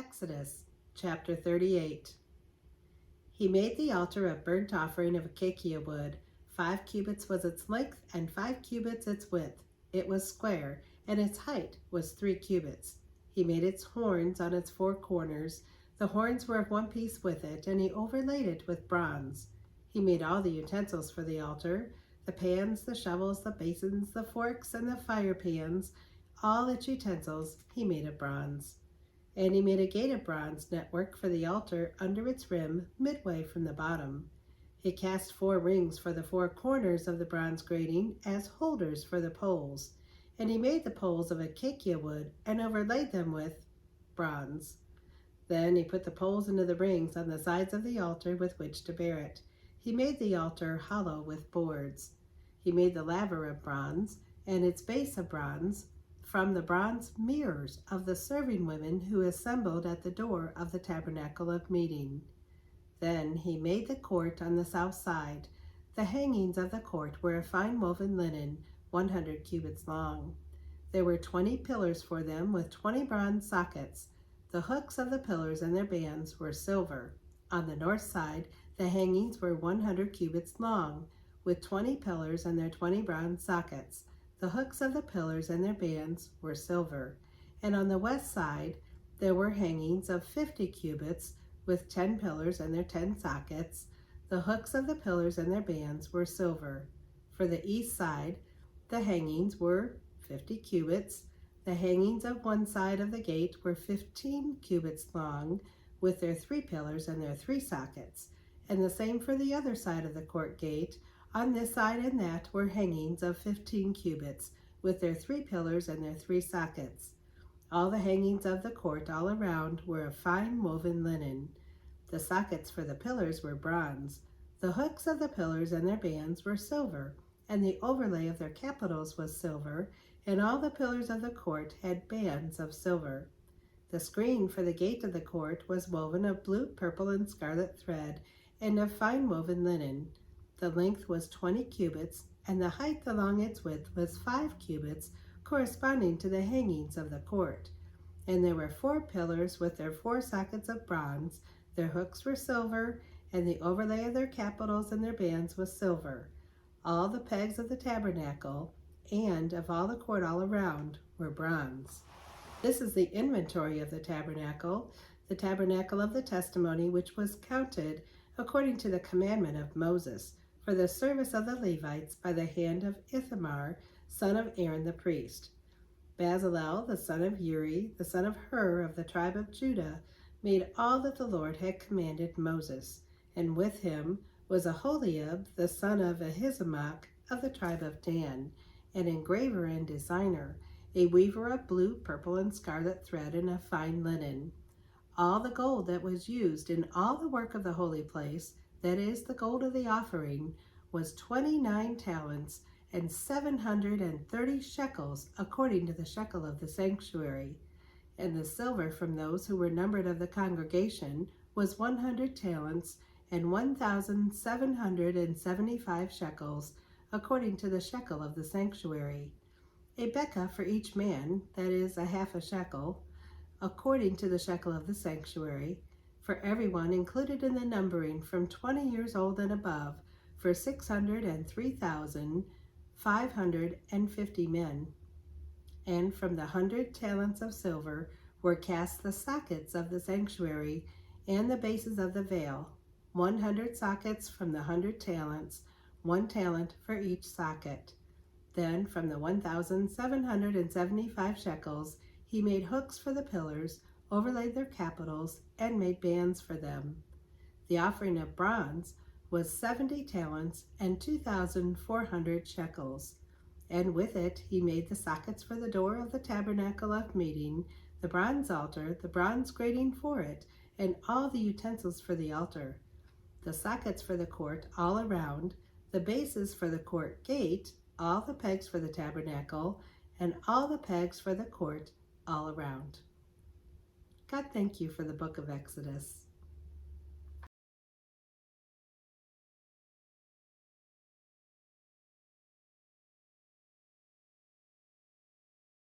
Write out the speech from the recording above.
Exodus chapter 38. He made the altar of burnt offering of acacia wood. 5 cubits was its length, and 5 cubits its width. It was square, and its height was 3 cubits. He made its horns on its 4 corners. The horns were of one piece with it, and he overlaid it with bronze. He made all the utensils for the altar, the pans, the shovels, the basins, the forks, and the fire pans. All its utensils he made of bronze. And he made a gate of bronze network for the altar under its rim, midway from the bottom. He cast 4 rings for the 4 corners of the bronze grating as holders for the poles. And he made the poles of acacia wood and overlaid them with bronze. Then he put the poles into the rings on the sides of the altar with which to bear it. He made the altar hollow with boards. He made the laver of bronze, and its base of bronze, from the bronze mirrors of the serving women who assembled at the door of the tabernacle of meeting. Then he made the court on the south side. The hangings of the court were of fine woven linen, 100 cubits long. There were 20 pillars for them with 20 bronze sockets. The hooks of the pillars and their bands were silver. On the north side, the hangings were 100 cubits long, with 20 pillars and their 20 bronze sockets. The hooks of the pillars and their bands were silver. And on the west side, there were hangings of 50 cubits with 10 pillars and their 10 sockets. The hooks of the pillars and their bands were silver. For the east side, the hangings were 50 cubits. The hangings of one side of the gate were 15 cubits long, with their 3 pillars and their 3 sockets. And the same for the other side of the court gate. On this side and that were hangings of 15 cubits, with their 3 pillars and their 3 sockets. All the hangings of the court all around were of fine woven linen. The sockets for the pillars were bronze. The hooks of the pillars and their bands were silver, and the overlay of their capitals was silver, and all the pillars of the court had bands of silver. The screen for the gate of the court was woven of blue, purple, and scarlet thread, and of fine woven linen. The length was 20 cubits, and the height along its width was 5 cubits, corresponding to the hangings of the court. And there were 4 pillars with their 4 sockets of bronze. Their hooks were silver, and the overlay of their capitals and their bands was silver. All the pegs of the tabernacle and of all the court all around were bronze. This is the inventory of the tabernacle of the testimony, which was counted according to the commandment of Moses, for the service of the Levites by the hand of Ithamar, son of Aaron the priest. Bezalel, the son of Uri, the son of Hur of the tribe of Judah, made all that the Lord had commanded Moses, and with him was Aholiab, the son of Ahisamach of the tribe of Dan, an engraver and designer, a weaver of blue, purple, and scarlet thread and of fine linen. All the gold that was used in all the work of the holy place, that is, the gold of the offering, was 29 talents and 730 shekels, according to the shekel of the sanctuary. And the silver from those who were numbered of the congregation was 100 talents and 1,775 shekels, according to the shekel of the sanctuary. A bekah for each man, that is, a half a shekel, according to the shekel of the sanctuary, for everyone included in the numbering from 20 years old and above, for 603,550 men. And from the 100 talents of silver were cast the sockets of the sanctuary and the bases of the veil, 100 sockets from the 100 talents, 1 talent for each socket. Then from the 1,775 shekels he made hooks for the pillars, overlaid their capitals, and made bands for them. The offering of bronze was 70 talents and 2,400 shekels. And with it he made the sockets for the door of the tabernacle of meeting, the bronze altar, the bronze grating for it, and all the utensils for the altar. The sockets for the court all around, the bases for the court gate, all the pegs for the tabernacle, and all the pegs for the court all around. God, thank you for the book of Exodus.